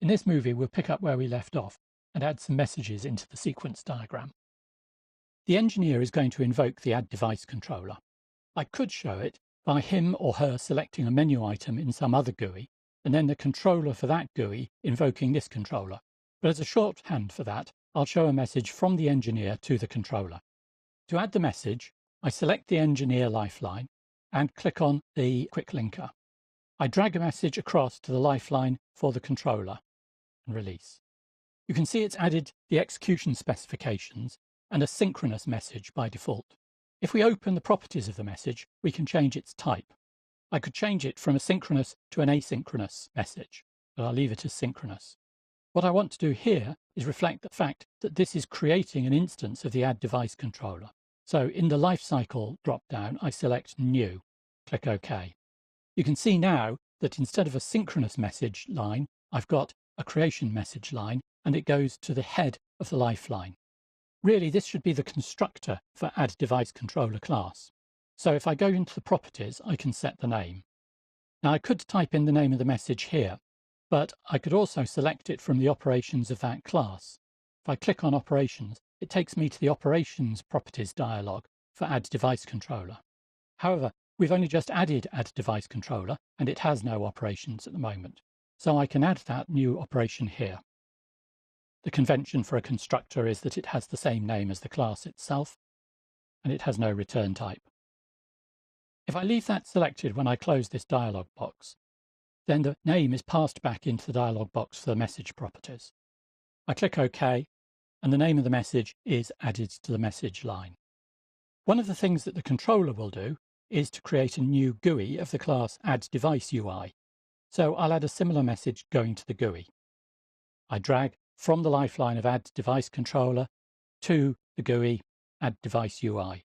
In this movie, we'll pick up where we left off and add some messages into the sequence diagram. The engineer is going to invoke the Add Device controller. I could show it by him or her selecting a menu item in some other GUI, and then the controller for that GUI invoking this controller. But as a shorthand for that, I'll show a message from the engineer to the controller. To add the message, I select the engineer lifeline and click on the quick linker. I drag a message across to the lifeline for the controller and release. You can see it's added the execution specifications and a synchronous message by default. If we open the properties of the message, we can change its type. I could change it from a synchronous to an asynchronous message, but I'll leave it as synchronous. What I want to do here is reflect the fact that this is creating an instance of the Add Device controller. So in the Lifecycle drop-down, I select New, click OK. You can see now that instead of a synchronous message line, I've got a creation message line, and it goes to the head of the lifeline. Really, this should be the constructor for Add Device Controller class. So if I go into the properties, I can set the name. Now I could type in the name of the message here, but I could also select it from the operations of that class. If I click on Operations, it takes me to the Operations Properties dialog for Add Device Controller. However, we've only just added Add Device Controller, and it has no operations at the moment. So I can add that new operation here. The convention for a constructor is that it has the same name as the class itself, and it has no return type. If I leave that selected when I close this dialog box, then the name is passed back into the dialog box for the message properties. I click OK, and the name of the message is added to the message line. One of the things that the controller will do is to create a new GUI of the class Add Device UI. So I'll add a similar message going to the GUI. I drag from the lifeline of Add Device Controller to the GUI Add Device UI.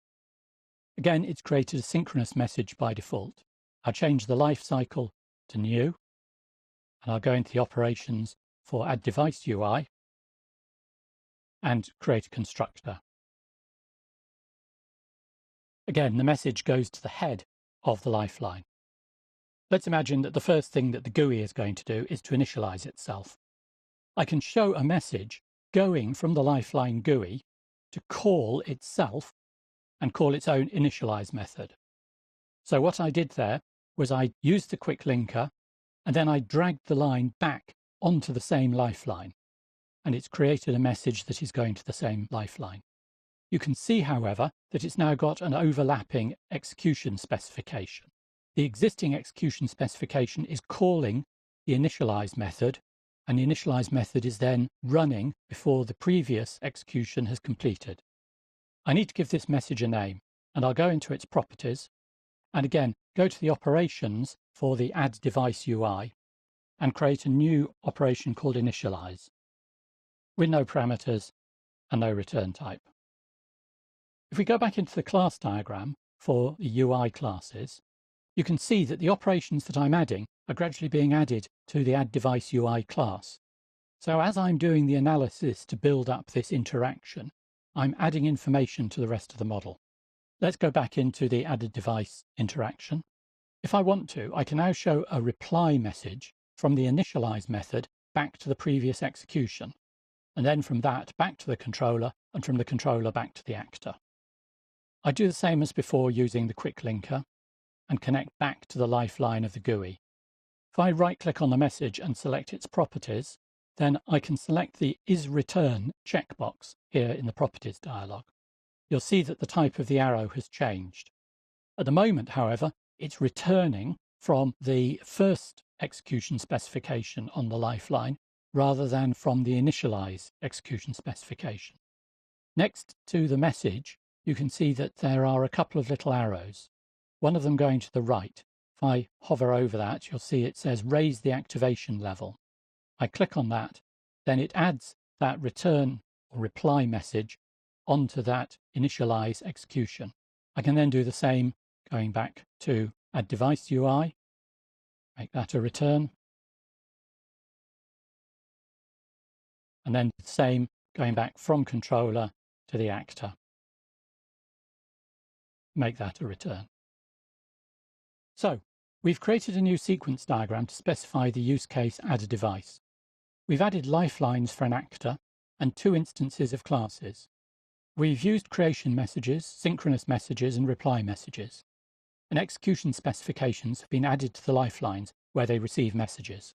Again, it's created a synchronous message by default. I'll change the life cycle to New, and I'll go into the operations for Add Device UI and create a constructor. Again, the message goes to the head of the lifeline. Let's imagine that the first thing that the GUI is going to do is to initialize itself. I can show a message going from the lifeline GUI to call itself and call its own initialize method. So what I did there was I used the quick linker, and then I dragged the line back onto the same lifeline, and it's created a message that is going to the same lifeline. You can see, however, that it's now got an overlapping execution specification. The existing execution specification is calling the initialize method, and the initialize method is then running before the previous execution has completed. I need to give this message a name, and I'll go into its properties, and again, go to the operations for the Add Device UI, and create a new operation called initialize, with no parameters and no return type. If we go back into the class diagram for the UI classes, you can see that the operations that I'm adding are gradually being added to the Add Device UI class. So as I'm doing the analysis to build up this interaction, I'm adding information to the rest of the model. Let's go back into the Added Device interaction. If I want to, I can now show a reply message from the initialize method back to the previous execution, and then from that back to the controller, and from the controller back to the actor. I do the same as before using the quick linker and connect back to the lifeline of the GUI. If I right-click on the message and select its properties, then I can select the isReturn checkbox here in the Properties dialog. You'll see that the type of the arrow has changed. At the moment, however, it's returning from the first execution specification on the lifeline rather than from the initialize execution specification. Next to the message, you can see that there are a couple of little arrows, one of them going to the right. If I hover over that, you'll see it says raise the activation level. I click on that, then it adds that return or reply message onto that initialize execution. I can then do the same going back to Add Device UI, make that a return, and then the same going back from controller to the actor, make that a return. So we've created a new sequence diagram to specify the use case Add a Device. We've added lifelines for an actor and 2 instances of classes. We've used creation messages, synchronous messages, and reply messages. And execution specifications have been added to the lifelines where they receive messages.